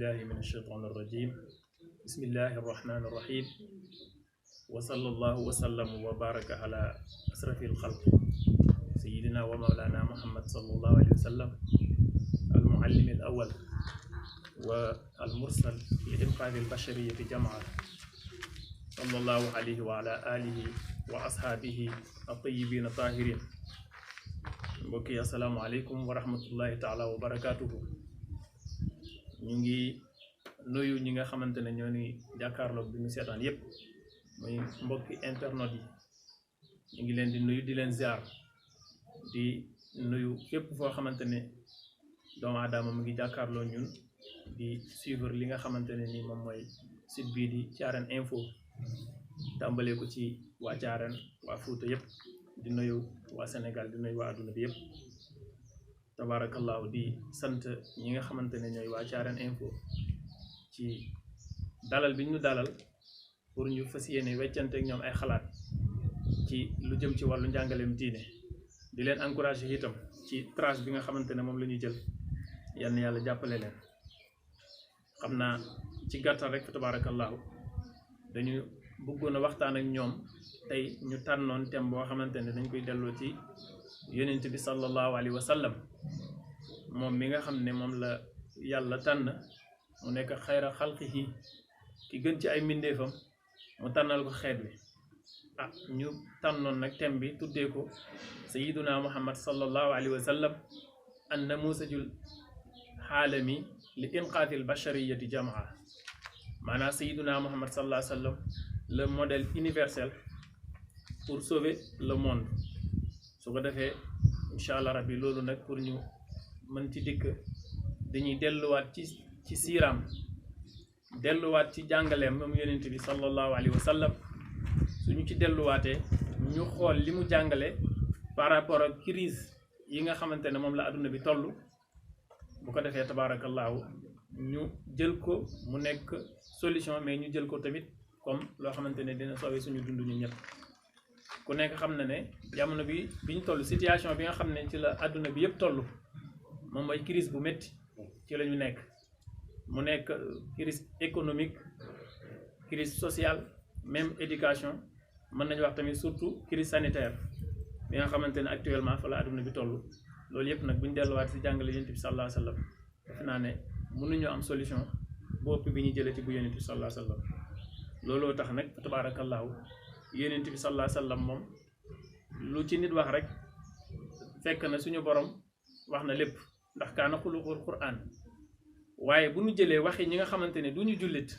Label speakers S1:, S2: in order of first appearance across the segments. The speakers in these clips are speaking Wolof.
S1: بالله من الشيطان الرجيم بسم الله الرحمن الرحيم وصلى الله وسلم وبارك على أشرف الخلق سيدنا ومولانا محمد صلى الله عليه وسلم المعلم الأول والمرسل لإنقاذ البشرية جمعاء صلى الله عليه وعلى آله وأصحابه الطيبين الطاهرين. mbokk yi assalaamu aleykum wa rahmatullahi taala wa barakatuhu. ñu ngi nuyu ñi nga xamante ne ñoo ni jàkkaarloog bi ñu seetaan yépp muy mbokki internet yi. ñu ngi leen di nuyu di leen ziar di nuyu képp foo xamante ne doomu aadama mu ngi jàkkaarloo ñun di suivre li nga xamante ne ni moom mooy site bii di Thiarène Info, tàmbalee ko ci waa Thiarène, waa Fuuta yépp, di nuyu waa Sénégal, di nuyu waa àdduna bi yépp. tabarakallahu di sant ñi nga xamante ne ñooy waa Thiarène Info ci dalal bi ñu dalal pour ñu fas yéene weccante ak ñoom ay xalaat ci lu jëm ci wàllu njàngaleem diine, di leen encouragé itam ci trace bi nga xamante ne moom la ñuy jël. yal na yàlla jàppale leen. xam naa ci gàttal rek tabarakallahu dañu bëggoon a waxtaan ak ñoom tey ñu tànnoon thème boo xamante ne dañ koy delloo ci yonent bi sallallahu alayhi wa sallam, moom mi nga xam ne moom la yàlla tànn mu nekk xayra xalqihi, ki gën ci ay mbindeefam, mu tànnal ko xeet wi. ñu tànnoon nag thème bi tuddee ko sayyiduna muhammad sallallahu alayhi wa sallam an namusajul xaalami li inqaatil bashariyati jamaa. maanaam sayyiduna muhammad sallallahu alayhi wa sallam, le modèle universel pour sauver le monde. su ko defee incha allah rabbi loolu nag pour ñu mën ci dikk dañuy delluwaat ci siiraam, delluwaat ci jàngaleem moom yonent bi sallallahu alayhi wa sallam. suñu ci delluwaatee ñu xool li mu jàngale par rapport ak crise yi nga xamante ne moom la adduna bi toll. bu ko defee tabarakallahu ñu jël ko mu nekk solution, mais ñu jël ko tamit comme loo xamante ne dina sauver suñu dund ñu ñëpp. ku nekk xam na ne jamono bi ñu toll, situation bi nga xam ne ci la adduna bi yëpp toll moom mooy crise bu métti ci la ñu nekk. mu nekk crise économique, crise sociale, même éducation, mën nañu wax tamit surtout crise sanitaire bi nga xamante ne actuellement fa la adduna bi toll. loolu yëpp nag bu ñu delluwaat si jàngale yonent bi sallallahu alayhi wa sallam, defe naa ne mënuñoo am solution bopp bi ñu jëlee ci bu yonent bi sallallahu alayhi wa sallam. looloo tax nag tabarakallahu yonent bi sallallahu alayhi wa sallam moom lu ci nit wax rek fekk na suñu borom wax na lépp, ndax kaana xuluqul Qur'an. waaye bu ñu jëlee waxi ñi nga xamante ne du ñu jullit,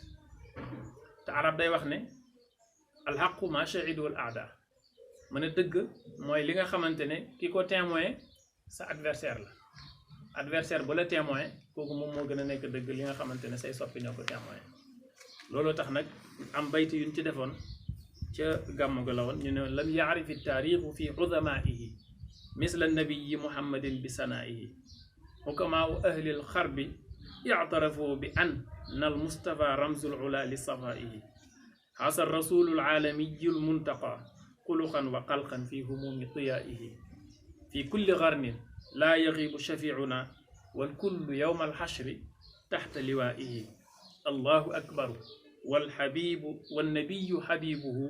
S1: te arab day wax ne alxaqu ma shahidu al aada, ma ne dëgg mooy li nga xamante ne ki ko témoin sa adversaire la. adversaire bu la témoin kooku moom moo gën a nekk dëgg li nga xamante ne say soppi ñoo ko témoin. looloo tax nag am bayti yuñ ci defoon ca gàmmu ga la woon, ñu ne lam yaarifi taarixu fi udamaihi misla nabiyi muhammadin bi sanaihi hukamaau ahli lxarbi ictarafu bi an al mustafa ramzul ula li safaihi xasa rasulu laalamiyu lmuntaqa xuluqan wa xalqan fi humumi tiyaihi fi kulli garnin laa yaxibu shafiuna walkullu yowma alxashri taxta liwaihi allahu akbaru walxabibu wannabiyu xabibuhu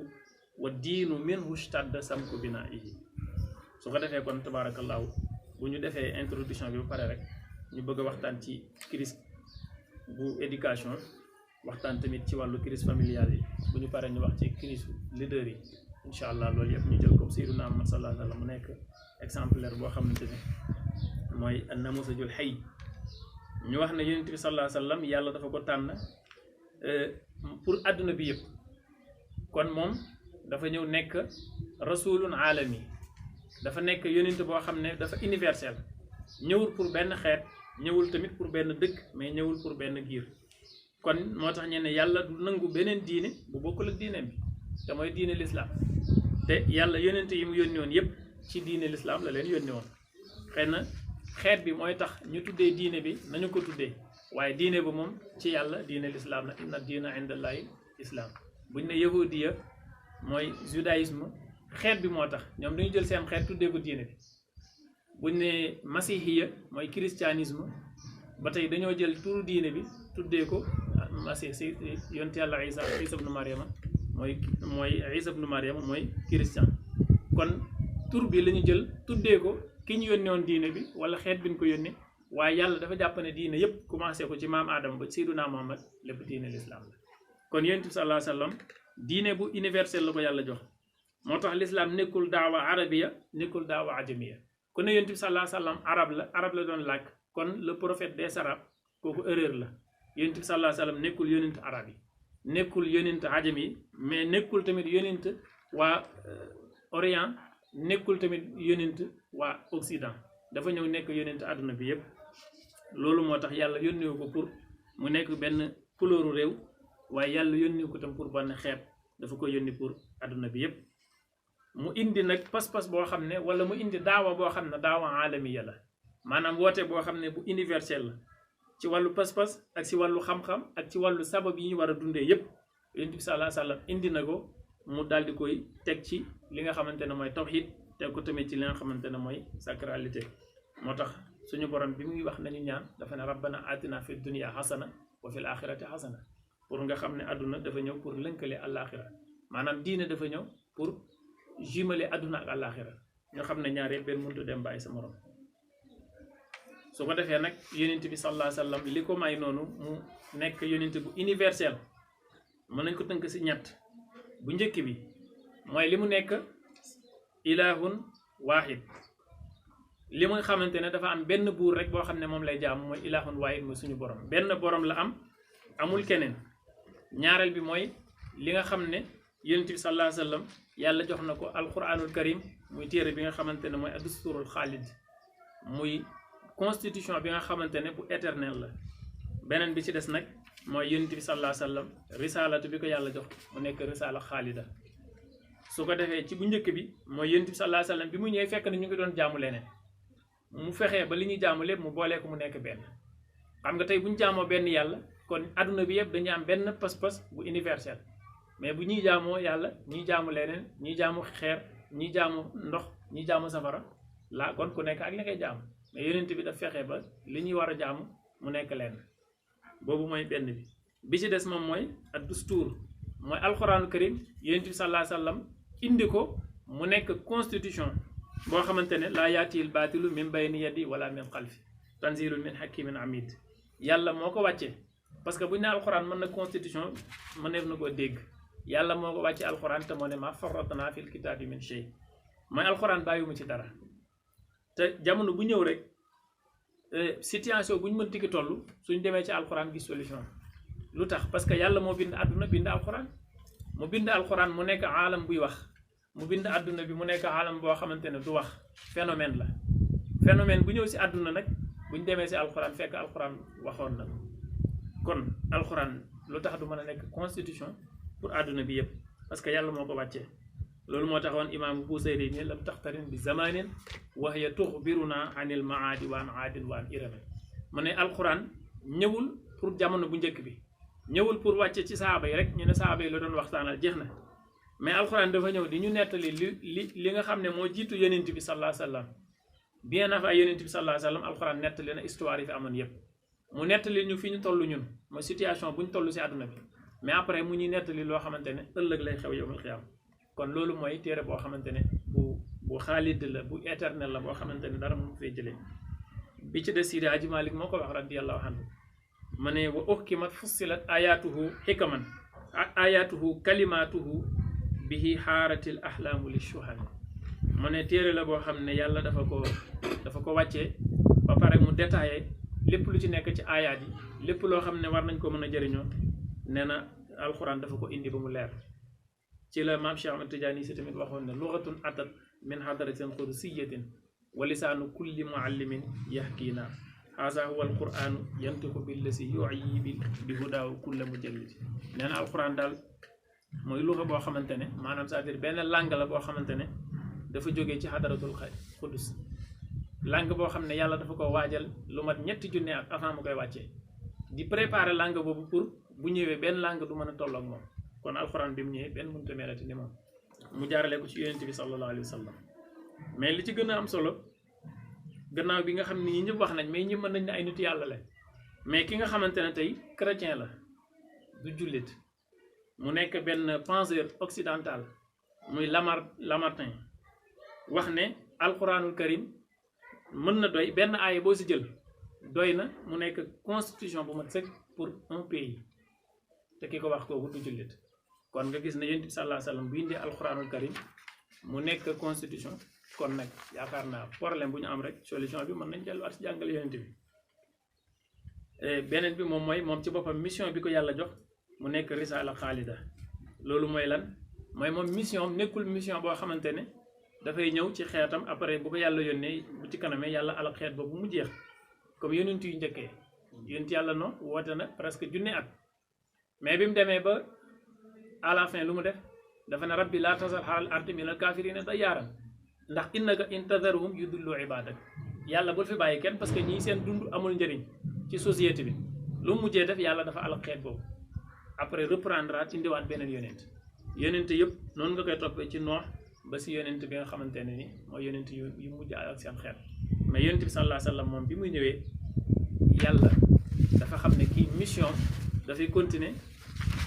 S1: waddiinu minhu shtadda samku binaihi. su ko defee kon tabarakallahu bu ñu defee introduction bi ba pare rek ñu bëgg a waxtaan ci crise bu éducation, waxtaan tamit ci wàllu crise familiale yi. bu ñu paree ñu wax ci crise leader yi incha allah. loolu yëpp ñu jël comme sayyiduna Muhammad sallallahu alayhi wa sallam mu nekk exemplaire boo xamante ne mooy an-namusajul hayy. ñu wax ne yonent bi sallallahu alayhi wa sallam yàlla dafa ko tànn pour adduna bi yëpp. kon moom dafa ñëw nekk rasulun alami, dafa nekk yonent boo xam ne dafa universel. ñëwul pour benn xeet, ñëwul tamit pour benn dëkk, mais ñëwul pour benn giir. kon moo tax ñu ne yàlla du nangu beneen diine bu bokkul ak diine bi, te mooy diine l'islam. te yàlla yonent yi mu yónni woon yëpp ci diine l'islam la leen yónni woon. xëy na xeet bi mooy tax ñu tuddee diine bi nañu ko tuddee, waaye diine ba moom ci yàlla diine l'islam la. inna diina indallahi islam. buñ ne yahudiya mooy judaïsme, xeet bi moo tax ñoom dañu jël seen xeet tuddee ko diine bi. buñ ne masihiya mooy christianisme, ba tey dañoo jël turu diine bi tuddee ko Masih si yonent yàlla Isa ibnu Maryama mooy Isa ibnu Maryama mooy christian. kon tur bi la ñu jël tuddee ko ki ñu yónnee woon diine bi wala xeet bi ñu ko yónnee waaye yàlla dafa jàpp ne diine yëpp commencé ko ci maam Adama ba Seydunaa Muhammad lépp diine l'islam la. kon yonent bi sallallahu alayhi wa sallam diine bu universel la ko yàlla jox moo tax l'islam nekkul daawa arabiya nekkul daawa ajamiya ku ne yonent bi sallallahu alayhi wa sallam arab la doon làkk kon le prophète des arabes kooku erreur la. yonent bi sallallahu alayhi wa sallam nekkul yonent arab yi nekkul yonent ajam yi mais nekkul tamit yonent waa Orient nekkul tamit yonent waa Occident dafa ñëw nekk yonent àdduna bi yëpp. loolu moo tax yàlla yónniwu ko pour mu nekk benn couleuru réew waaye yàlla yónniwu ko tam pour benn xeet dafa ko yónni pour àdduna bi yëpp. mu indi nag pas-pas boo xam ne wala mu indi daawa boo xam ne daawa alamiya la maanaam woote boo xam ne bu universel la ci wàllu pas-pas ak ci wàllu xam-xam ak ci wàllu sabab yi ñu war a dundee yëpp yonent bi sallallahu alayhi wa sallam indi na ko mu daal di koy teg ci li nga xamante ne mooy tawhid teg ko tamit ci li nga xamante ne mooy sacralité. moo tax suñu borom bi muy wax nañu ñaan dafa ne rabbana atina fi dunya xasana wa fil axirati xasana pour nga xam ne àdduna dafa ñëw pour lënkale àllaaxira maanaam diine dafa ñëw pour jumeler àdduna ak àllaaxira ñoo xam ne ñaar yëpp benn mënut dem bàyyi sa morom. su ko defee nag yonent bi sallallahu alayhi wa sallam li ko may noonu mu nekk yonent bu universel mën nañ ko tënk ci ñett. bu njëkk bi mooy li mu nekk ilahun waahid li mu xamante ne dafa am benn buur rek boo xam ne moom lay jaamu mooy ilahun waahid mooy suñu borom benn borom la am amul keneen. ñaareel bi mooy li nga xam ne yonent bi sallallahu alayhi wa sallam yàlla jox na ko alquranul karim muy téere bi nga xamante ne mooy ad-dusturul xaalid muy constitution bi nga xamante ne bu éternel la. beneen bi ci des nag mooy yonent bi sallallahu alayhi wa sallam risalatu bi ko yàlla jox mu nekk risala xaalida. su ko defee ci bu njëkk bi mooy yonent bi sallallahu alayhi wa sallam bi mu ñëwee fekk na ñu ngi doon jaamu leneen mu fexee ba li ñuy jaamu lépp mu boolee ko mu nekk benn. xam nga tey bu ñu jaamoo benn yàlla kon adduna bi yëpp dañuy am benn pas-pas bu universel mais bu ñuy jaamoo yàlla ñuy jaamu leneen ñuy jaamu xeer ñuy jaamu ndox ñuy jaamu safara laa kon ku nekk ak li ngay jaamu mais yonent bi daf fexe ba li ñuy war a jaamu mu nekk lenn. boobu mooy benn bi ci des moom mooy ad dustuur mooy alxuraanul karim yonent bi sallallahu alayhi wa sallam indi ko mu nekk constitution boo xamante ne laa yaatiil baatilu min bayni yadi wala min xalfi tanzilun min hakimin amid yàlla moo ko wàccee parce que bu ñu ne alxuraan mën na constitution mëneef na koo dégg yàlla moo ko wàccee alxuraan te moo ne maa farratna fil kitaabi min shay mooy alxuraan bàyyiwuma ci dara te jamono bu ñëw rek situation bu ñu mën tigi toll suñ demee ci alxuraan gis solution. lu tax parce que yàlla moo bind àdduna bind alxuraan mu bind alxuraan mu nekk aalam buy wax mu bind àdduna bi mu nekk aalam boo xamante ne du wax phénomène la phénomène bu ñëw si àdduna nag buñ demee si alxuraan fekk alxuraan waxoon na kon alxuraan lu tax du mën a nekk constitution pour àdduna bi yëpp parce que yàlla moo ko wàccee. loolu moo taxoon imaamu Busayri ni lam taxtarin bi zamanin wa hiya tuxbiruna anil maadi waan aadin waan irame mu ne alxuraan ñëwul pour jamono bu njëkk bi ñëwul pour wàcce ci saaba yi rek ñu ne saaba yi la doon waxtaanal jeex na mais alxuraan dafa ñëw di ñu nettali li nga xam ne moo jiitu yonent bi sallallahu alayhi wa sallam bien avant yonent bi sallallahu alayhi wa sallam alxuraan nettali na histoire yi fi amoon yëpp mu nettali ñu fi ñu toll ñun mooy situation bu ñu toll si àdduna bi mais après mu ñuy nettali loo xamante ne ëllëg lay xew yawmal qiyaama kon loolu mooy téere boo xamante ne bu xaalid la bu éternel la boo xamante ne dara mu fay jëlee bi ci des Sidi Aji Malik moo ko wax radiyallahu anhu ma ne wa uhkimat fussilat ayatuhu xikaman ayatuhu kalimatuhu bihi xaaratil ahlaamu li shuhami ma ne téere la boo xam ne yàlla dafa ko wàccee ba pare mu détaillé lépp lu ci nekk ci ayaat yi lépp loo xam ne war nañ ko mën a jëriñoo nee na alxuraan dafa ko indi ba mu leer ci la maam Cheikh Ahmad Tidiane si tamit waxoon ne lugatun atat min hadratin qudusiyatin wa lisaanu kulli muallimin yahkiina haza huwa alquranu yantiqu billasi yuyi bi hudaaw kulla mujallid nee na alquran daal mooy luxa boo xamante ne maanaam c'est-à-dire benn langue la boo xamante ne dafa jógee ci hadratul qudus langue boo xam ne yàlla dafa ko waajal lu mat 3 junne at avant mu koy wàccee di préparer langue boobu pour bu ñëwee benn langue du mën a tolloog moom kon alxuraan bi mu ñëwee benn mënut a melati ni moom mu jaarale ko ci yonent bi sallallahu alayhi wa sallam mais li ci gën a am solo gannaaw bi nga xam ne ñi ñëpp wax nañ mais ñi mën nañ ne ay nit yàlla la mais ki nga xamante ne tey chrétien la du jullit mu nekk benn penseur occidental muy Lamartine wax ne alquranul karim mën na doy benn aaya boo si jël doy na mu nekk constitution bu mat sëkk pour un pays te ki ko wax kooku du jullit kon nga gis ne yonent bi sallallahu alayhi wa sallam bu indi alquranul karim mu nekk constitution kon nag yaakaar naa problème bu ñu am rek solution bi mën nañ delluwaat si jàngale yonent bi beneen bi moom mooy moom ci boppam mission bi ko yàlla jox mu nekk risala xaalida loolu mooy lan mooy moom mission nekkul mission boo xamante ne dafay ñëw ci xeetam après bu ko yàlla yónnee bu ci kanamee yàlla alal xeet boobu mu jeex comme yonent yu njëkkee yonent yàlla no woote na presque junne at mais bi mu demee ba à la fin lu mu def dafa ne rabbi laa tasar xalal ardi minal kaafiriina dayyaaran ndax innaka in tadharhum yudillu ibadak yàlla bul fi bàyyi kenn parce que ñii seen dund amul njëriñ ci société bi lu mu mujjee def yàlla dafa alal xeet boobu après reprendre at indiwaat beneen yonent yëpp noonu nga koy toppee ci Noox ba si yonent bi nga xamante ne ni mooy yonent yu mujj ak seen xeet mais yonent bi sallallahu alayhi wa sallam moom bi muy ñëwee yàlla dafa xam ne kii mission dafay continuer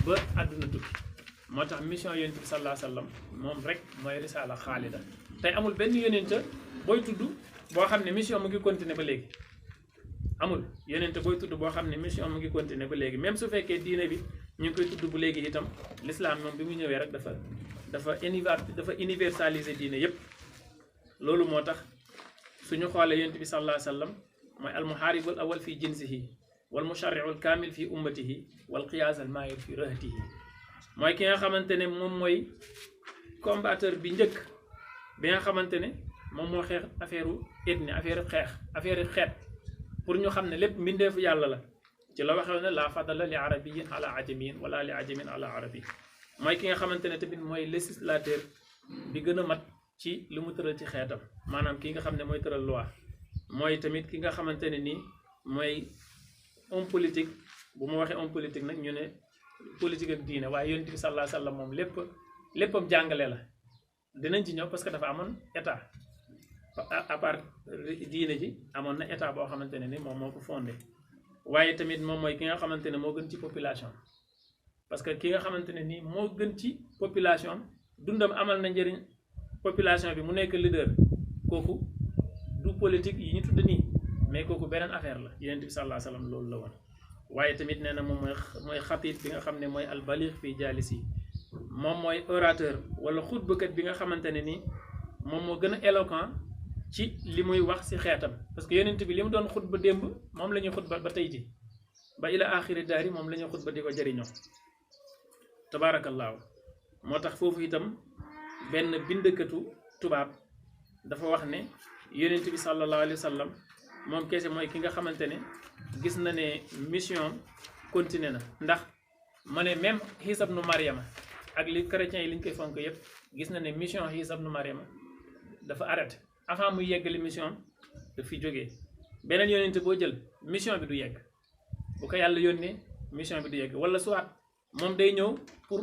S1: ba àdduna tukki moo tax mission yonent bi sallallahu alayhi wa sallam moom rek mooy risaala xaalida tey amul benn yonent booy tudd boo xam ne mission mu ngi continuer ba léegi amul yonent booy tudd boo xam ne mission mu ngi continuer ba léegi même su fekkee diine bi ñu ngi koy tudd bu léegi itam l'islam moom bi mu ñëwee rek dafa universaliser diine yépp loolu moo tax suñu xoolee yonent bi sallallahu alayhi wa sallam mooy almuhaaribul awal fi jinsihi wal musharri'ul kaamil fi ummatihi wal qiyaas al maahir fi rahtihi mooy ki nga xamante ne moom mooy combatteur bi njëkk bi nga xamante ne moom moo xeex affaire ethnie affaire xeet pour ñu xam ne lépp mbindeefu yàlla la ci la waxee ne la fadala li arabiyin ala ajamiyin wala li ajamin ala arabi mooy ki nga xamante ne tamit mooy législateur bi gën a mat ci li mu tëral ci xeetam maanaam ki nga xam ne mooy tëral loi mooy tamit ki nga xamante ne nii mooy homme politique bu ma waxee homme politique nag ñu ne politique ak diine waaye yonent bi sallallahu alayhi wa sallam moom léppam jàngale la dinañ ci ñëw parce que dafa amoon état à part diine ji amoon na état boo xamante ne ni moom moo ko fondé waaye tamit moom mooy ki nga xamante ne moo gën ci population parce que ki nga xamante ne nii moo gën ci population dundam amal na njëriñ population bi mu nekk leader kooku du politique yi ñu tudd nii mais kooku beneen affaire la yonent bi sallallahu alayhi wa sallam loolu la woon waaye tamit nee na moom mooy xatib bi nga xam ne mooy albalix fii jaalisi moom mooy orateur wala xutbakat bi nga xamante ne nii moom moo gën a éloquent ci li muy wax ci xeetam parce que yonent bi li mu doon xutba démb moom la ñuy xutba ba tey ji ba ila axiri daari moom la ñuy xutba di ko jëriñoo tabaarakallaahu moo tax foofu itam benn bindkatu tubaab dafa wax ne yonent bi sallallahu alayhi wa sallam moom kese mooy ki nga xamante ne gis na ne mission continué na ndax ma ne même Iisa ibnu Maryama ak li chrétiens yi li ñu koy fonk yëpp gis na ne mission Iisa ibnu Maryama dafa arrêté avant muy yeggali mission daf fi jógee beneen yonent boo jël mission bi du yegg bu ko yàlla yónnee mission bi du yegg wala soit moom day ñëw pour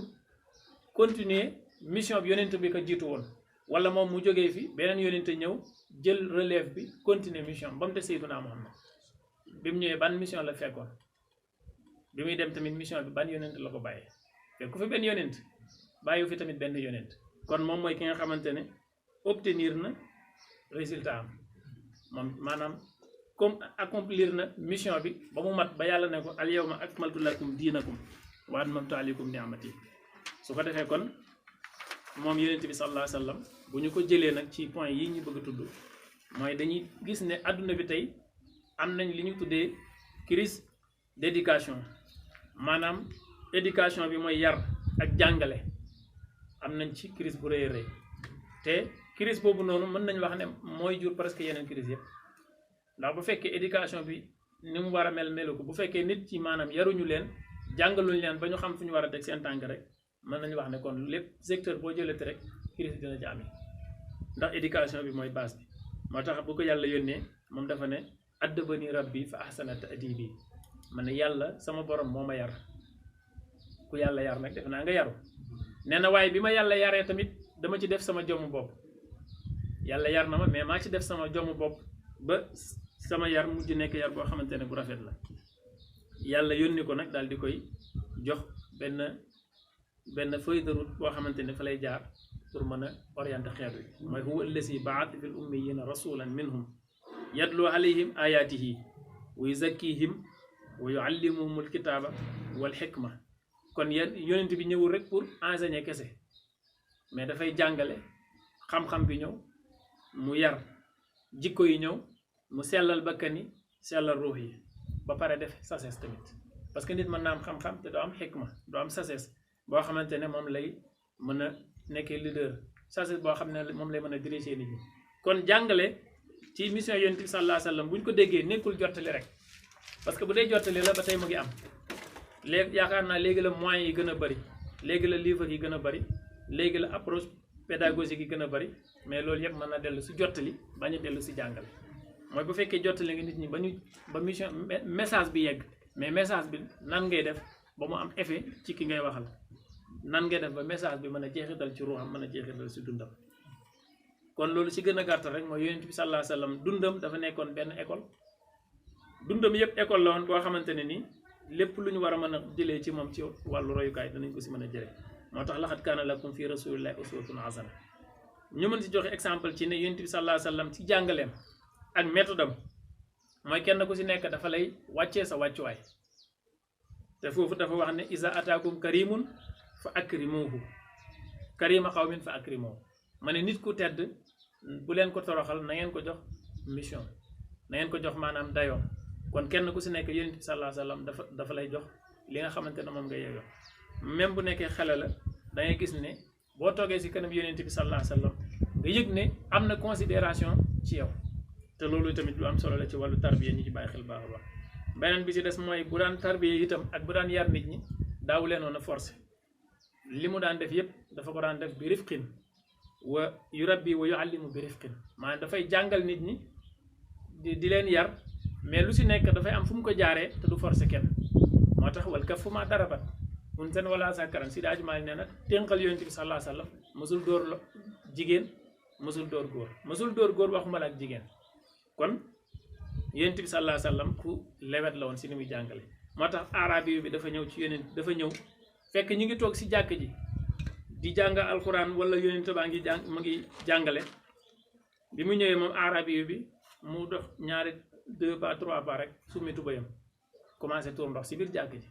S1: continuer mission bi yonent bi ko jiitu woon wala moom mu jógee fi beneen yonent ñëw jël relève bi continuer mission ba mu des Seydunaa Muhammad bi mu ñëwee ban mission la fekkoon bi muy dem tamit mission bi ban yonent la ko bàyyee fekk ku fi benn yonent bàyyiwu fi tamit benn yonent kon moom mooy ki nga xamante ne obtenir na résultat am moom maanaam comme accomplir na mission bi ba mu mat ba yàlla ne ko al yawma akmaltu lakum diinakum wa atmamtu alaykum ni'mati su ko defee kon moom yonent bi sallallahu alayhi wa sallam bu ñu ko jëlee nag ci point yi ñu bëgg a tudd mooy dañuy gis ne adduna bi tey am nañ li ñu tuddee crise d'éducation maanaam éducation bi mooy yar ak jàngale am nañ ci crise bu rëy a rëy te crise boobu noonu mën nañ wax ne mooy jur presque yeneen crise yëpp ndax bu fekkee éducation bi ni mu war a melu ko bu fekkee nit ci maanaam yaruñu leen jàngaluñu leen ba ñu xam fu ñu war a teg seen tànk rek mën nañu wax ne kon lépp secteur boo jëlate rek crise dina ci amee ndax éducation bi mooy base bi moo tax bu ko yàlla yónnee moom dafa ne addabani rabbi fa ahsana ta'dibi man ne yàlla sama borom moo ma yar ku yàlla yar nag def naa nga yaru nee na waaye bi ma yàlla yaree tamit dama ci def sama jomu bopp yàlla yar na ma mais maa ci def sama jomu bopp ba sama yar mujj nekk yar boo xamante ne bu rafet la yàlla yónni ko nag daal di koy jox benn feuille de route boo xamante ne fa lay jaar pour mën a orienter xeet wi mooy huwa allazi baata fil ummiyina rasulan minhum yatlu alayhim ayatihi wa yuzakkihim wa yuallimuhum alkitaba wal xikma kon yonent bi ñëwul rek pour enseigner kese mais dafay jàngale xam-xam bi ñëw mu yar jikko yi ñëw mu sellal bakkan yi sellal ruux yi ba pare def sagesse tamit parce que nit mën naa am xam-xam te doo am xikma doo am sagesse boo xamante ne moom lay mën a nekkee leader sagesse boo xam ne moom lay mën a diriger nit ñi kon jàngale ci mission yonent bi sallallahu alayhi wa sallam bu ñu ko déggee nekkul jottali rek parce que bu dee jottali la ba tey mu ngi am léegi yaakaar naa léegi la moyens yi gën a bari léegi la livre yi gën a bari léegi la approche pédagogique yi gën a bari mais loolu yëpp mën na dellu si jottali bañ a dellu si jàngale mooy bu fekkee jottali nga nit ñi ba mission message bi yegg mais message bi nan ngay def ba mu am effet ci ki ngay waxal nan ngay def ba message bi mën a jeexital ci ruuxam mën a jeexital si dundam kon loolu si gën a gàttal rek mooy yonent bi sallallahu alayhi wa sallam dundam dafa nekkoon benn école dundam yëpp école la woon boo xamante ne nii lépp lu ñu war a mën a jëlee ci moom ci wàllu royukaay danañ ko si mën a jëlee moo tax laqad kaana lakum fi rasulillahi uswatun hasana ñu mën si joxe exemple ci ne yonent bi sallallahu alayhi wa sallam ci jàngaleem ak méthode am mooy kenn ku si nekk dafa lay wàccee sa wàccuwaay te foofu dafa wax ne iza ataakum karimun fa akrimuhu karima qawmin fa akrimuhu ma ne nit ku tedd bu leen ko toroxal na ngeen ko jox mission na ngeen ko jox maanaam dayoo kon kenn ku si nekk yonent bi sallallahu alayhi wa sallam dafa lay jox li nga xamante ne moom nga yeeyoo même bu nekkee xale la da ngay gis ne boo toogee si kanam yonent bi sallallahu alayhi wa sallam nga yëg ne am na considération ci yow te loolu tamit lu am solo la ci wàllu tarbiya ñi ci bàyyi xel baax a baax beneen bi ci des mooy bu daan tarbiya itam ak bu daan yar nit ñi daawu leen woon a forcé li mu daan def yëpp dafa ko daan def bi rifqin wa yurabbi wa yuallimu bi rifqin maanaam dafay jàngal nit ñi di leen yar mais lu si nekk dafay am fu mu ko jaaree te du forcé kenn moo tax wal kaffu maa darabat mun seen wala sakaran si daaju maa nee na ténqal yonent bi sallallahu alayhi wa sallam mësul dóor jigéen mësul dóor góor mësul dóor góor waxuma la ak jigéen kon yonent bi sallallahu alayhi wa sallam ku lewet la woon si ni muy jàngale moo tax arabi bi dafa ñëw ci yonent dafa ñëw fekk ñu ngi toog si jàkk ji di jàng alquran wala yonent baa ngi mu ngi jàngale bi mu ñëwee moom arabi bi mu dox ñaari 2 pas 3 pas rek summi tubayam commencé tuur ndox si biir jàkk ji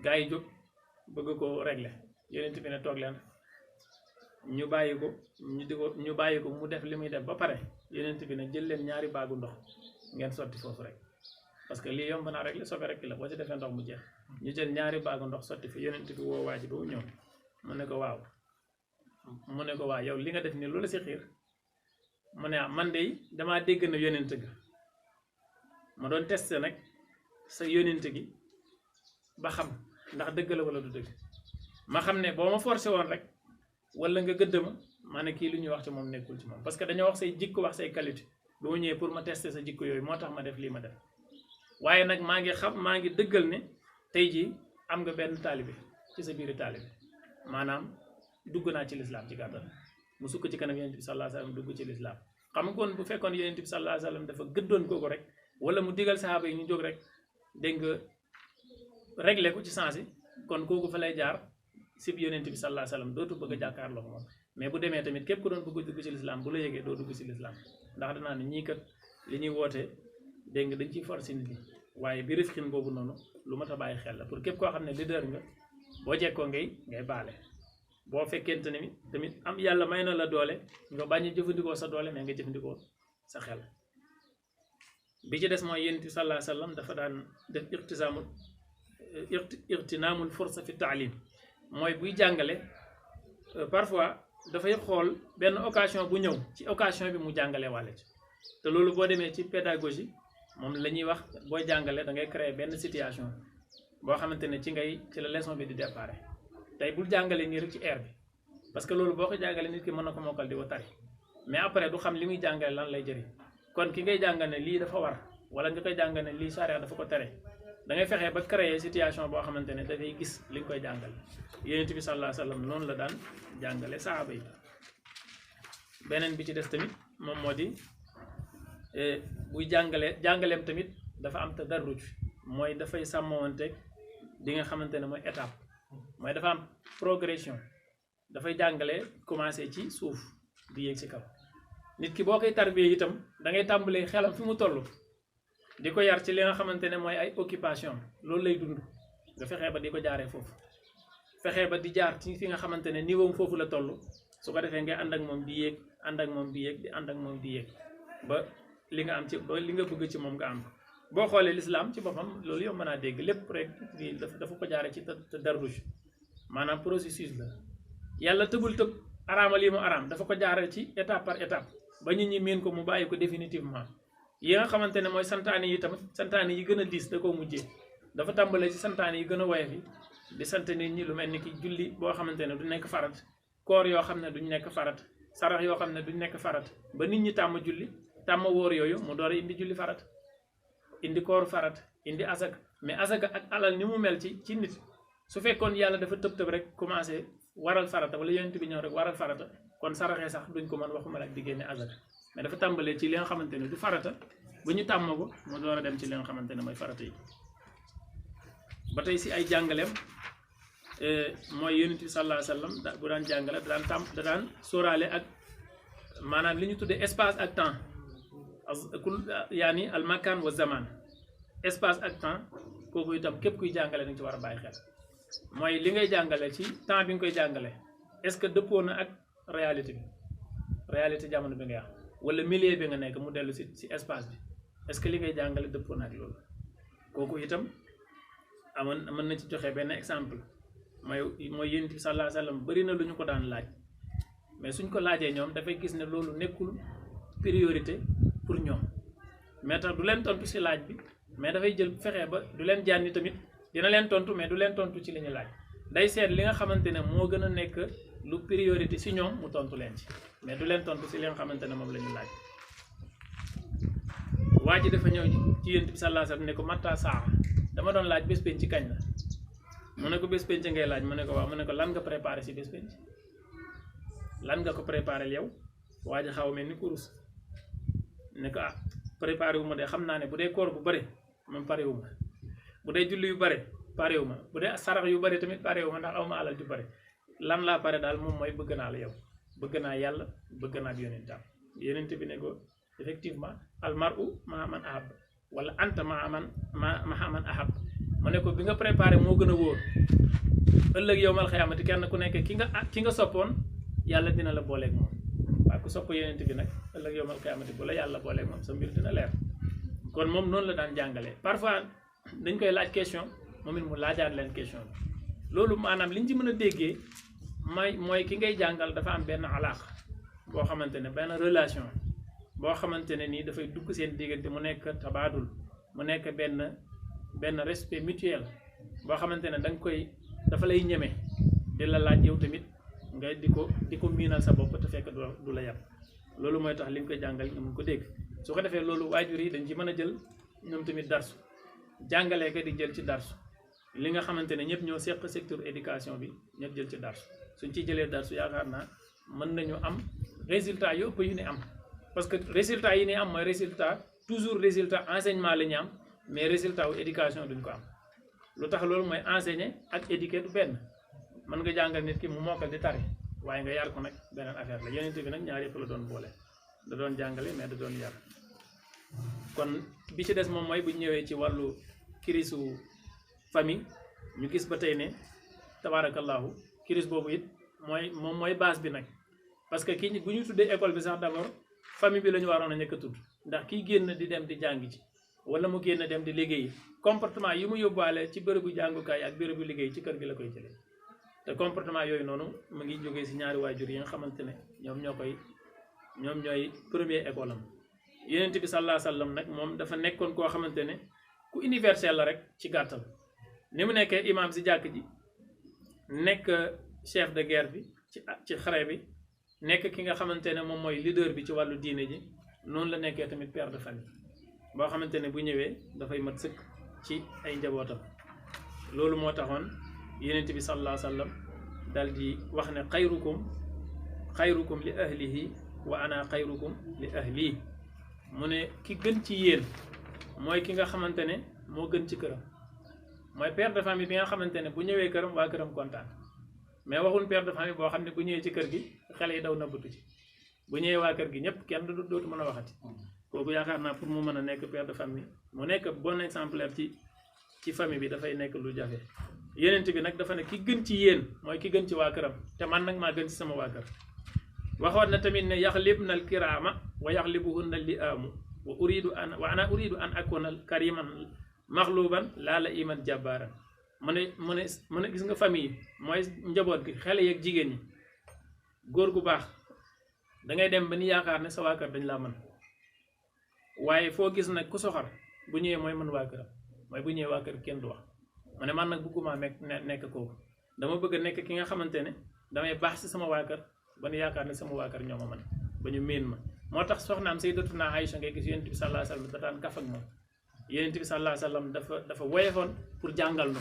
S1: gaa yi jóg bëgg ko régler yonent bi ne toog leen ñu bàyyi ko mu def li muy def ba pare yonent bi ne jël leen ñaari baagu ndox ngeen sotti foofu rek parce que lii yomb naa régler sobe rek la boo ci defee ndox mu jeex ñu jël ñaari baagu ndox sotti fi yonent bi woo waa ji ba mu ñëw mu ne ko waaw yow li nga def nii loolu si xiir mu ne man de damaa dégg na yonent ga ma doon testé nag sa yonent gi ba xam ndax dëgg la wala du dëgg ma xam ne boo ma forcé woon rek wala nga gëdd ma ne kii lu ñuy wax ci moom nekkul ci moom parce que dañoo wax say jikko wax say qualité bu ma ñëwee pour ma testé sa jikko yooyu moo tax ma def lii ma def waaye nag maa ngi dëggal ne tey jii am nga benn taalibe ci sa biiri taalibe maanaam dugg naa ci lislaam ci gàttal mu sukk ci kanam yonent bi sallallahu alayhi wa sallam dugg ci lislaam xam nga kon bu fekkoon yonent bi sallallahu alayhi wa sallam dafa gëddoon kooku rek wala mu digal sahaaba yi ñu jóg rek dégg nga réglé ko ci sens yi kon kooku fa lay jaar sib yonent bi sallallahu alayhi wa sallam dootu bëgg a jàkkaarloo moom mais bu demee tamit képp ku doon bëgg dugg ci lislaam bu la yëgee doo dugg ci lislaam ndax danaa ne ñii kat li ñuy woote dégg nga dañ ciy forcé nit ñi waaye bi rifqin boobu noonu lu mat a bàyyi xel la pour képp koo xam ne leader nga boo jekkoo ngay baale boo fekkente ne tamit am yàlla may na la doole nga bañ a jëfandikoo sa doole mais nga jëfandikoo sa xel bi ci des mooy yonent bi sallallahu alayhi wa sallam dafa daan def irtinaamul fursa fi taalim mooy buy jàngale parfois dafay xool benn occasion bu ñëw ci occasion bi mu jàngale wàlle ci te loolu boo demee ci pédagogie moom la ñuy wax booy jàngale da ngay créer benn situation boo xamante ne ci la leçon bi di déparé tey bul jàngale nii rek ci air bi parce que loolu boo ko jàngale nit ki mën na ko mokkal di ko tari mais après du xam li muy jàngale lan lay jëriñ kon ki ngay jàngale lii dafa war wala nga koy jàngale lii charia dafa ko tere da ngay fexe ba créer situation boo xamante ne dafay gis li nga koy jàngale yonent bi sallallahu alayhi wa sallam noonu la daan jàngale sahaaba yi beneen bi ci des tamit moom moo di buy jàngaleem tamit dafa am tadarruj mooy dafay sàmmanteeg di nga xamante ne mooy étape mooy dafa am progression dafay jàngale commencé ci suuf di yéeg ci kaw nit ki boo koy tarbiyee itam da ngay tàmbalee xelam fi mu toll di ko yar ci li nga xamante ne mooy ay occupation loolu lay dund nga fexee ba di ko jaaree foofu fexee ba di jaar ci fi nga xamante ne niveau foofu la toll su ko defee ngay ànd ak moom di yéeg ànd ak moom di yéeg di ànd ak moom di yéeg ba li nga am ci ba li nga bëgg ci moom nga am boo xoolee l'islam ci boppam loolu yow mën naa dégg lépp rek dafa ko jaaree ci tadarruj maanaam processus la yàlla tëbul tëb araamal yi mu araam dafa ko jaaree ci étape par étape ba nit ñi miin ko mu bàyyi ko définitivement yi nga xamante ne mooy santaane yi tamit santaane yi gën a diis da koo mujjee dafa tàmbalee ci santaane yi gën a woyof yi di sant nit ñi lu mel ni ki julli boo xamante ne du nekk farat koor yoo xam ne duñ nekk farat sarax yoo xam ne duñ nekk farat ba nit ñi tàmm julli tàmm wóor yooyu mu door a indi julli farat indi koor farat indi asaka mais asaka ak alal ni mu mel ci nit su fekkoon yàlla dafa tëb rek commencé waral farata wala yonent bi ñëw rek waral farata kon saraxee sax duñ ko mën waxuma ak di génne asaka mais dafa tàmbalee ci li nga xamante ne du farata bu ñu tàmm ko mu door a dem ci li nga xamante ne mooy farata yi ba tey si ay jàngaleem mooy yonent bi sallallahu alayhi wa sallam bu daan jàngale da daan sóoraale ak maanaam li ñu tuddee espace ak temps yaani al makan wa zaman espace ak temps kooku itam képp kuy jàngale dañ ci war a bàyyi xel mooy li ngay jàngale ci temps bi nga koy jàngale est-ce que dëppoo na ak réalité bi réalité jamono bi nga wax wala milieu bi nga nekk mu dellu si espace bi est-ce que li ngay jàngale dëppoo na ak loolu kooku itam mën na ci joxe benn exemple mooy yonent bi sallallahu alayhi wa sallam bëri na lu ñu ko daan laaj mais suñ ko laajee ñoom dafay gis ne loolu nekkul priorité pour ñoom mais tax du leen tontu si laaj bi mais dafay jël fexe ba du leen jànni tamit dina leen tontu mais du leen tontu ci li ñu laaj day seet li nga xamante ne moo gën a nekk lu priorité si ñoom mu tontu leen ci mais du leen tontu si li nga xamante ne moom la ñu laaj. waa ji dafa ñëw ci yonent bi sallallahu alayhi wa sallam ne ko matta saa dama doon laaj bés penc ci kañ la mu ne ko bés penc ngay laaj mu ne ko waaw mu ne ko lan nga préparé si bés penc lan nga ko préparé yow waa ji xaw mel ni kurus ne ko ah préparé wu ma de xam naa ne bu dee koor bu bëri man pare wu ma bu dee julli yu bëri pare wu ma bu dee sarax yu bëri tamit pare wu ma ndax aw ma alal ju bëri lan laa pare daal moom mooy bëgg naa la yow bëgg naa yàlla bëgg naa ak yonentam yonent bi ne ko effectivement almaru maa man ahab wala anta maa man ahab ma ne ko bi nga préparé moo gën a wóor ëllëg yow mal xiyaamati kenn ku nekk ki nga soppoon yàlla dina la booleeg moom waaye ku sopp yonent bi nag ëllëg yow mal xiyaamati bu la yàlla booleeg moom sa mbir dina leer kon moom noonu la daan jàngalee parfois dañ koy laaj question moom it mu laajaat leen question loolu maanaam liñ ci mën a déggee mooy ki ngay jàngal dafa am benn alaax boo xamante ne benn relation boo xamante ne nii dafay dugg seen diggante mu nekk tabaadul mu nekk benn respect mutuel boo xamante ne dafa lay ñeme di la laaj yow tamit nga di ko miinal sa bopp te fekk du la yàpp loolu mooy tax li nga koy jàngal nga mun ko dégg su ko defee loolu waajur yi dañ ci mën a jël ñoom tamit darsu jàngalee ko di jël ci darsu li nga xamante ne ñëpp ñoo seq secteur éducation bi ñëpp jël ci darsu suñ ciy jëlee darsu yaakaar naa mën nañu am résultat yu ëpp yu ni am parce que résultat yi ni am mooy résultat toujours résultat enseignement la ñu am mais résultat wu éducation duñ ko am lu tax loolu mooy enseigner ak éduquer du benn mën nga jàngal nit ki mu mokkal di tari waaye nga yar ko nag beneen affaire la yonent bi nag ñaar yëpp la doon boole da doon jàngale mais da doon yar kon bi ci des moom mooy bu ñëwee ci wàllu crise famille ñu gis ba tey ne tabarakallahu crise boobu it mooy base bi nag parce que kii bu ñu tuddee école bi sax d'abord famille bi la ñu waroon a njëkk a tudd ndax kii génn di dem di jàng ci wala mu génn dem di liggéeyi comportement yi mu yóbbaale ci bërëbu jàngukaay ak bërëbu liggéey ci kër gi la koy jëlee te comportement yooyu noonu mu ngi jógee si ñaari waajur yi nga xamante ne ñoom ñooy premier école am yonent bi sallallahu alayhi wa sallam nag moom dafa nekkoon koo xamante ne ku universel la rek ci gàttal ni mu nekkee imam si jàkk ji nekk chef de guerre bi ci xare bi nekk ki nga xamante ne moom mooy leader bi ci wàllu diine ji noonu la nekkee tamit père de famille boo xamante ne bu ñëwee dafay mat sëkk ci ay njabootam loolu moo taxoon yonent bi sallallahu alayhi wa sallam dal di wax ne xayrukum li ahlihi wa ana xayrukum li ahli mu ne ki gën ci yéen mooy ki nga xamante ne moo gën ci këram mooy père de famille bi nga xamante ne bu ñëwee këram waa këram kontaan mais waxuñ père de famille boo xam ne bu ñëwee ci kër gi xale yi daw nëbbatu ci bu ñëwee waa kër gi ñëpp kenn dootu mën a waxati kooku yaakaar naa pour mu mën a nekk père de famille mu nekk bon exemplaire ci famille bi dafay nekk lu jafe yenent bi nag dafa ne ki gën ci yéen mooy ki gën ci waa këram te man nag maa gën ci sama waa kër waxoon na tamit ne yaxlibna al kiraama wa yaxlibuhunna li aamu wa ana uridu an akuna kariman maxluban laa la iman jabbaaran mu ne gis nga famille mooy njaboot gi xale yeeg jigéen ñi góor gu baax dangay dem ba ni yaakaar ne sa waa kër dañ laa mën waaye foo gis nag ku soxar bu ñëwee mooy mën waa këram mooy bu ñëwee waa kër kenn du wax ma ne man nag bëgguma nekk kooku dama bëgg a nekk ki nga xamante ne damay baax si sama waa kër ba nu yaakaar ne sama waa kër ñoo ma mën ba ñu miin ma moo tax soxnaam Sayyidatuna Aïcha ngay gis Yonent bi sallallahu alayhi wa sallam da daan kaf ak moom Yonent bi sallallahu alayhi wa sallam dafa woyofoon pour jàngal nu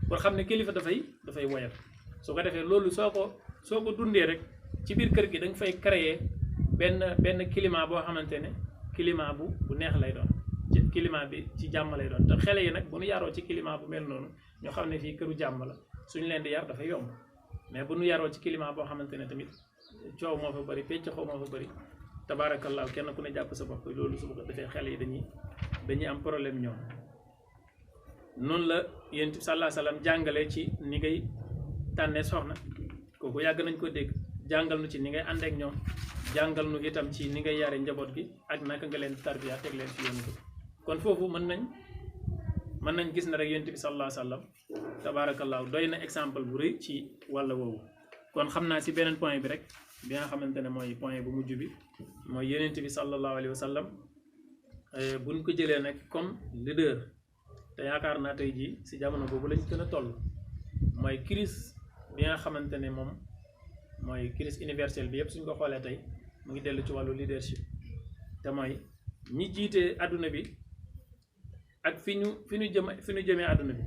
S1: pour xam ne kilifa dafay woyof su ko defee loolu soo ko dundee rek ci biir kër gi da nga fay créer benn climat boo xamante ne climat bu neex lay doon ci climat bi ci jàmm lay doon te xale yi nag bu nu yaroo ci climat bu mel noonu ñoo xam ne fii këru jàmm la suñu leen di yar dafay yomb mais bu nu yaroo ci climat boo xamante ne tamit coow moo fa bëri pecc xaw moo fa bëri tabaarakallaahu kenn ku ne jàpp sa bopp loolu su ko defee xale yi dañuy am problème ñoom noonu la Yonent bi sallallaahu alayhi wa sallam jàngale ci ni ngay tànnee soxna kooku yàgg nañ ko dégg jàngal nu ci ni ngay ànd ak ñoom jàngal nu itam ci ni ngay yare njaboot gi ak naka nga leen tarbiya teg leen fi yoon bi kon foofu mën nañ gis na rek Yonent bi sallallaahu alayhi wa sallam tabaarakallaahu doy na exemple bu rëy ci wàll woowu kon xam naa si beneen point bi rek bi nga xamante ne mooy point bu mujj bi mooy Yonent bi sallallahu alayhi wa sallam buñ ko jëlee nag comme leader te yaakaar naa tey jii si jamono boobu lañ gën a toll mooy crise bi nga xamante ne moom mooy crise universelle bi yëpp suñ ko xoolee tey mu ngi dellu ci wàllu leadership te mooy ñi jiite àdduna bi ak fi ñu jëmee àdduna bi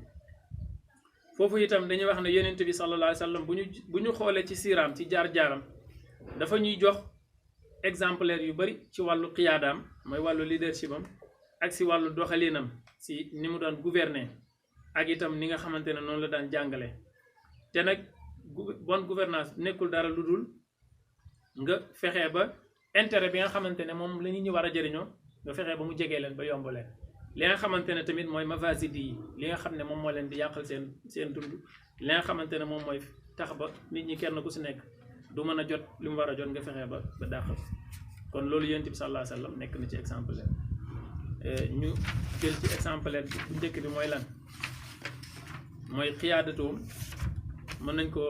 S1: foofu itam dañuy wax ne Yonent bi sallallahu alayhi wa sallam bu ñu xoolee ci siiraam ci jaar-jaaram dafa ñuy jox exemplaire yu bari ci wàllu xiyaadaam mooy wàllu leadership am ak si wàllu doxalinam si ni mu doon gouverner ak itam ni nga xamante ne noonu la daan jàngale te nag bonne gouvernance nekkul dara lu dul nga fexe ba intérêt bi nga xamante ne moom la nit ñi war a jëriñoo nga fexe ba mu jegee leen ba yomb leen li nga xamante ne tamit mooy mafasidi yi li nga xam ne moom moo leen di yàqal seen dund li nga xamante ne moom mooy tax ba nit ñi kenn ku si nekk du mën a jot li mu war a jot nga fexe ba dàqal kon loolu Yonent bi sallallahu alayhi wa sallam nekk na ci exemplaire ñu jël ci exemplaire bu njëkk bi mooy lan mooy xiyaadatoom mën nañ ko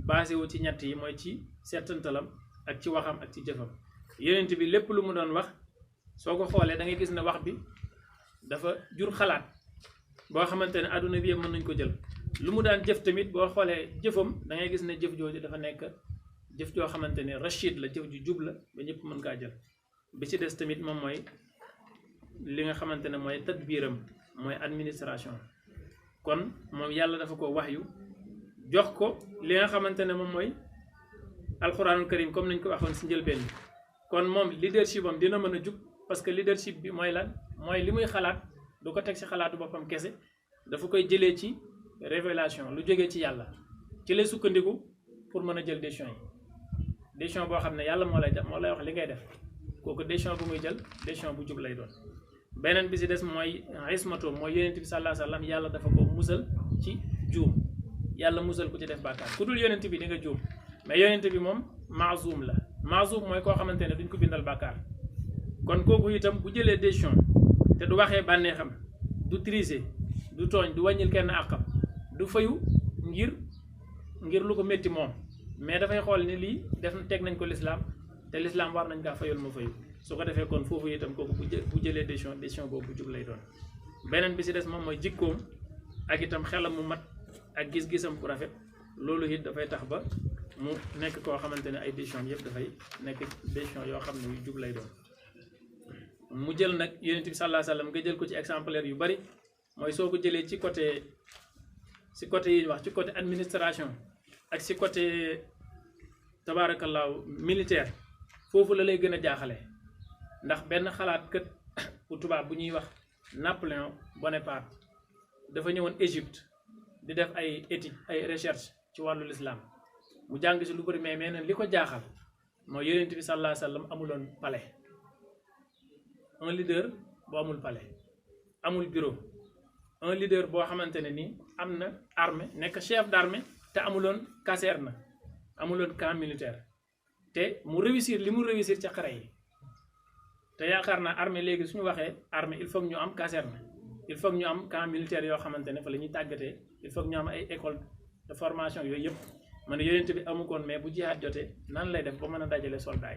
S1: basé wu ci ñett yi mooy ci seetantalam ak ci waxam ak ci jëfam Yonent bi lépp lu mu doon wax soo ko xoolee da ngay gis ne wax bi dafa jur xalaat boo xamante ne àdduna bi yëpp mën nañ ko jël lu mu daan jëf tamit boo xoolee jëfam da ngay gis ne jëf jooju dafa nekk jëf joo xamante ne rachid la jëf ju jub la ba ñëpp mën kaa jël bi ci des tamit moom mooy li nga xamante ne mooy tadbiiram mooy administration kon moom yàlla dafa ko wax yu jox ko li nga xamante ne moom mooy alxuraanul karim comme nañ ko waxoon si njëlbeen bi kon moom leadership am dina mën a jub parce que leadership bi mooy lan mooy li muy xalaat du ko teg si xalaatu boppam kese dafa koy jëlee ci révélation lu jógee ci yàlla ci lay sukkandiku pour mën a jël décision yi décision boo xam ne yàlla moo lay wax li ngay def kooku décision bu muy jël décision bu jub lay doon beneen bi si des mooy ismato mooy Yonent bi sallallahu alayhi wa sallam yàlla dafa ko musal ci juum yàlla musal ku ci def bàkkaar ku dul Yonent bi di nga juum mais Yonent bi moom maazum la maazum mooy koo xamante ne duñ ko bindal bàkkaar kon kooku itam bu jëlee décision te du waxee bànneexam du triser du tooñ du wàññil kenn àqam du fayu ngir lu ko métti moom mais dafay xool ni lii teg nañ ko lislaam te lislaam war nañ kaa fayul ma fayu su ko defee kon foofu itam kooku bu jëlee décision boobu bu jub lay doon beneen bi si des moom mooy jikkoom ak itam xelam mu mat ak gis-gisam ku rafet loolu it dafay tax ba mu nekk koo xamante ne ay décision yëpp dafay nekk décision yoo xam ne yu jub lay doon mu jël nag Yonent bi sallallahu alayhi wa sallam nga jël ko ci exemplaire yu bari mooy soo ko jëlee ci côté yi ñu wax ci côté administration ak ci côté tabaarakallaahu militaire foofu la lay gën a jaaxale ndax benn xalaat kët bu tubaab bu ñuy wax Napoléon Bonaparte dafa ñëwoon Égypte di def ay études ay recherche ci wàllu l'islam mu jàng si lu bëri mais na li ko jaaxal mooy yonent bi sallallahu alayhi wa sallam amuloon palais un leader bu amul palais amul bureau un leader boo xamante ne nii am na armée nekk chef d'armée te amuloon caserne amuloon camp militaire te mu réussir li mu réussir ci xare yi te yaakaar naa armée léegi suñu waxee armée il faut que ñu am caserne il faut que ñu am camp militaire yoo xamante ne fa la ñuy tàggatee il faut que ñu am ay école de formation yooyu yëpp man yonent bi amu koon mais bu jihaad jotee nan lay def ba mën a dajale soldats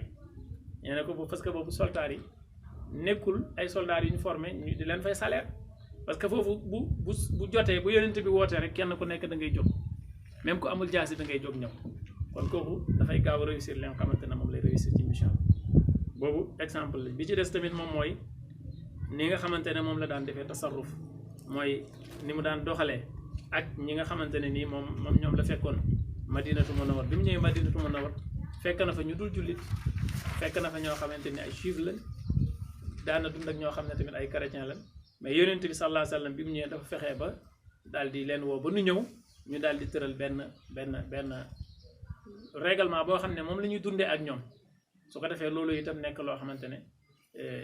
S1: yi ñu ne ko boobu parce que boobu soldats yi nekkul ay soldats yu ñu formé ñu di leen fay salaire parce que foofu bu jotee bu yonent bi wootee rek kenn ku nekk da ngay jóg même ku amul jaasi da ngay jóg ñëw kon kooku dafay gaaw a réussir li nga xamante ne moom lay réussir ci mission boobu exemple la bi ci des tamit moom mooy ni nga xamante ne moom la daan defee tasarruf mooy ni mu daan doxalee ak ñi nga xamante ne nii moom ñoom la fekkoon Madinatu Munawwar bi mu ñëwee Madinatu Munawwar fekk na fa ñu dul jullit fekk na fa ñoo xamante ni ay juif lañ daana dund ak ñoo xam ne tamit ay chrétien lañ mais yonent bi sallallahu alayhi wa sallam bi mu ñëwee dafa fexee ba daal di leen woo ba nu ñëw ñu daal di tëral benn règlement boo xam ne moom la ñuy dundee ak ñoom su ko defee loolu itam nekk loo xamante ne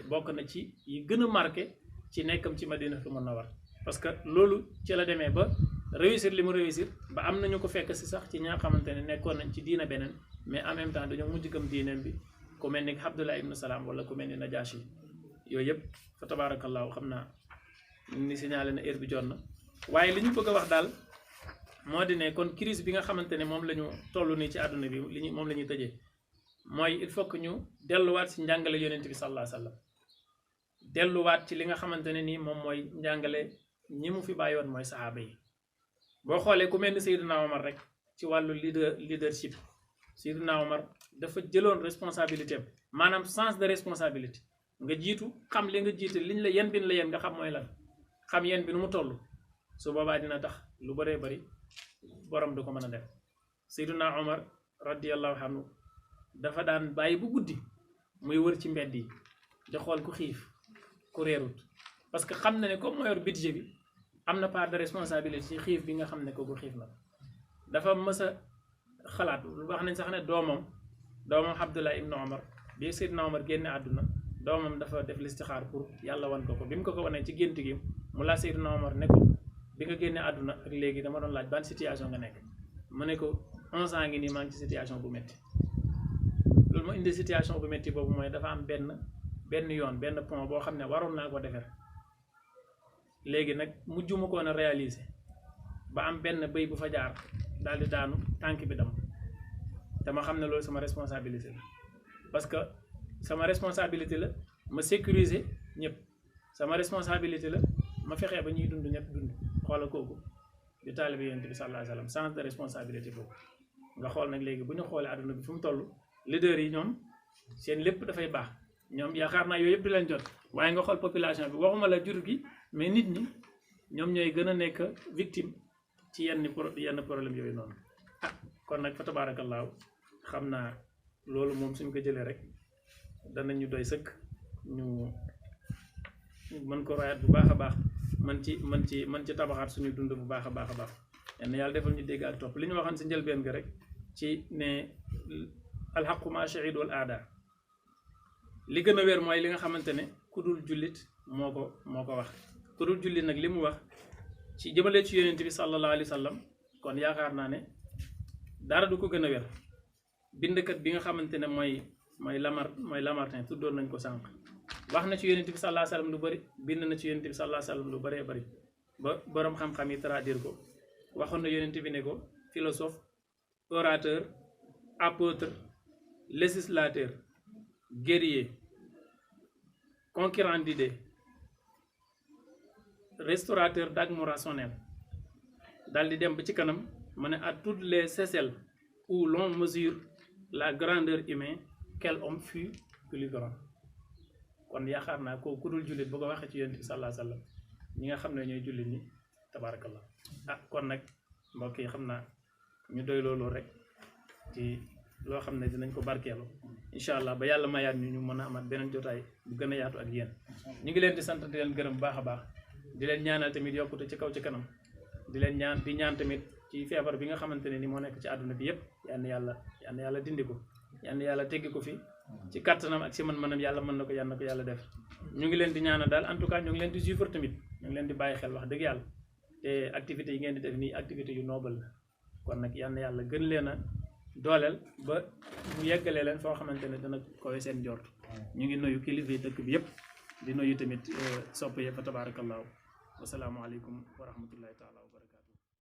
S1: bokk na ci yi gën a marqué ci nekkam ci Madinatu Munawwar parce que loolu ci la demee ba réussir li mu réussir ba am nañu ko fekk si sax ci ñaa xamante ne nekkoon nañ ci diina beneen mais en même temps dañoo mujj gëm diineen bi ku mel ni Abdullah ibn Salaam wala ku mel ni Najashi yooyu yëpp fa tabaarakallaahu xam naa ni signalé na heure bi jot na waaye li ñu bëgg a wax daal moo di ne kon crise bi nga xamante ne moom la ñu toll nii ci àdduna bi moom la ñuy tëjee mooy il faut que ñu delluwaat si njàngale yonent bi sallallahu alayhi wa sallam delluwaat ci li nga xamante ne nii moom mooy njàngale ñi mu fi bàyyi woon mooy saxaaba yi boo xoolee ku mel ni Seydina Omar rek ci wàllu leadership Seydina Omar dafa jëloon responsabilité am maanaam sens de responsabilité nga jiitu xam li nga jiite liñ la yen bin la yen nga xam mooy lan xam yen bi nu mu toll su boobaa dina tax lu bëree bëri borom du ko mën a def Seydina Omar radiyallahu anhu dafa daan bàyyi bu guddi muy wër ci mbedd yi di xool ku xiif ku réerut parce que xam na ne comme moo yor budget bi am na part de responsabilité ci xiif bi nga xam ne kooku xiif na dafa mës a xalaat wax nañ sax ne doomam Abdullah ibn Omar bi Seydina Omar génne àdduna doomam dafa def listixaar pour yàlla wan ko bi mu ko wanee ci gént gi mu laa Seydina Omar ne ko bi nga génne àdduna ak léegi dama doon laaj ban situation nga nekk mu ne ko 11 ans ngi nii maa ngi ci situation bu métti loolu moo indi situation bu métti boobu mooy dafa am benn yoon benn pont boo xam ne waroon naa ko defar léegi nag mujjuma koon a réaliser ba am benn bëy bu fa jaar daal di daanu tànk bi dam te ma xam ne loolu sama responsabilité la parce que sama responsabilité la ma sécuriser ñëpp sama responsabilité la ma fexee ba ñuy dund ñëpp dund xoola kooku di taalibe yonent bi sallallahu alayhi wa sallam sens de responsabilité boobu nga xool nag léegi bu ñu xoolee àdduna bi fu mu toll leader yi ñoom seen lépp dafay baax ñoom yaakaar naa yooyu yëpp di leen jot waaye nga xool population bi waxuma la jur gi mais nit ñi ñoom ñooy gën a nekk victime ci yenn problème yooyu noonu kon nag fa tabaarakallaahu xam naa loolu moom suñ ko jëlee rek danañu doy sëkk ñu mën ko royaat bu baax a baax mën ci tabaxaat suñu dund bu baax a baax a baax yenn yàlla defal ñu dégg ak topp li ñu waxoon si njëlbeen ga rek ci ne alxaqu ma shahid wal aada li gën a wér mooy li nga xamante ne ku dul jullit moo ko wax ku dul jullit nag li mu wax ci jëmale ci yonent bi sallallahu alayhi wa sallam kon yaakaar naa ne dara du ko gën a wér bindkat bi nga xamante ne mooy Lamartine tuddoon nañ ko sànq wax na ci yonent bi sallallahu alayhi wa sallam lu bëri bind na ci yonent bi sallallahu alayhi wa sallam lu bëree bëri ba boroom xam-xam yi traduire ko waxoon na yonent bi ne ko philosophe orateur apôtre législateur guerrier conquérant d'idées restaurateur d'armes rationnelles dal di dem ba ci kanam mu ne à toutes les échelles où l'on mesure la grandeur humaine quel homme fut plus grand kon yaakaar naa ko ku dul jullit bu ko waxee ci yonent bi sallallahu alayhi wa sallam ñi nga xam ne ñooy jullit ñi tabaarakallah kon nag mbokk yi xam naa ñu doy loolu rek ci loo xam ne dinañ ko barkeelu incha allah ba yàlla mayaat ñu mën a amaat beneen jotaay bu gën a yaatu ak yéen ñu ngi leen di sant di leen gërëm baax a baax di leen ñaanal tamit yokkute ci kaw ci kanam di leen ñaan tamit ci feebar bi nga xamante ne ni moo nekk ci àdduna bi yëpp yal na yàlla dindi ko yal na yàlla teggi ko fi ci kattanam ak ci mën-mënam yàlla mën na ko yàlla def ñu ngi leen di ñaanal daal en tout cas ñu ngi leen di suivre tamit ñu ngi leen di bàyyi xel wax dëgg yàlla te activités yi ngeen di def nii activités yu noble la kon nag yal na yàlla gën leen a dooleel ba mu yeggalee leen foo xamante ne dana koy seen njort ñu ngi nuyu kilifa yi dëkk bi yëpp di nuyu tamit sopp yi fa tabaarakallaahu wasalaamualeykum wa rahmatullahi taala wa barakatu